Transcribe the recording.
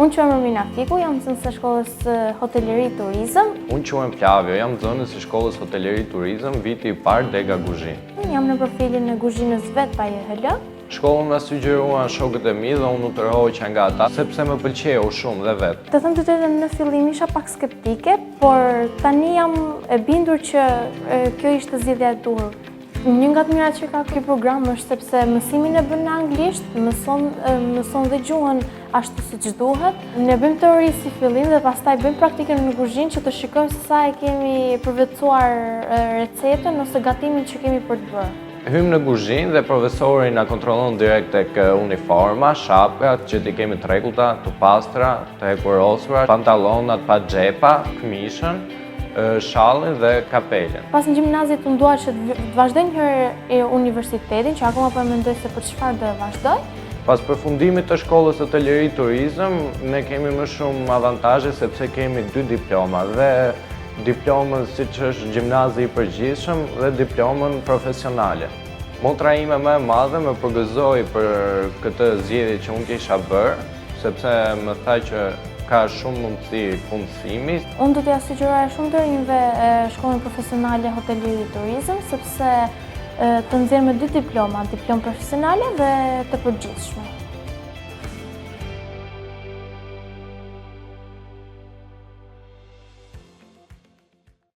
Unë quhem Romina Fiku, jam mësuese e shkollës Hotelleri Turizëm. Unë quhem Flavio, jam nxënës e shkollës Hotelleri Turizëm, viti i parë Dega Guzhin. Jam në profilin e Guzhinës vet pa JHL. Shkollën më sugjeruan shokët e mi dhe unë u tërhoqa nga ata, sepse më pëlqeu shumë dhe vetë. Të thënë të drejtën, në fillim isha pak skeptike, por tani jam e bindur që kjo ishte zgjedhja e duhur. Një nga të mirat që ka ky program është sepse mësimin e bën në anglisht, mëson dhe gjuhën ashtu siç duhet. Ne bëjmë teori si fillim dhe pastaj bëjmë praktikën në kuzhinë që të shikojmë se sa e kemi përvetësuar recetën ose gatimin që kemi për të bërë. Hym në kuzhinë dhe profesori na kontrollon direkt tek uniforma, shapkat që ti kemi të rregullta, të pastra, të hekurosura, pantallonat pa xhepa, këmishën, shallin dhe kapelen. Pas në gjimnazit unë dua që të vazhdoj një herë universitetin, që akoma po mendoj se për çfarë do e vazhdoj. Pas përfundimit të shkollës Hotelleri Turizëm, ne kemi më shumë avantazhe sepse kemi 2 diploma dhe diplomën siç është gjimnazi i përgjithshëm dhe diplomën profesionale. Motra ime më e madhe më përgëzoi për këtë zgjedhje që unë kisha bërë, sepse më tha që ka shumë mundësi punësimi. Unë do t'ja sugjeroja shumë të rinjve shkollën profesionale Hotelleri Turizëm, sepse të nxjerrë me 2 diploma, diplom profesionale dhe të përgjithshme.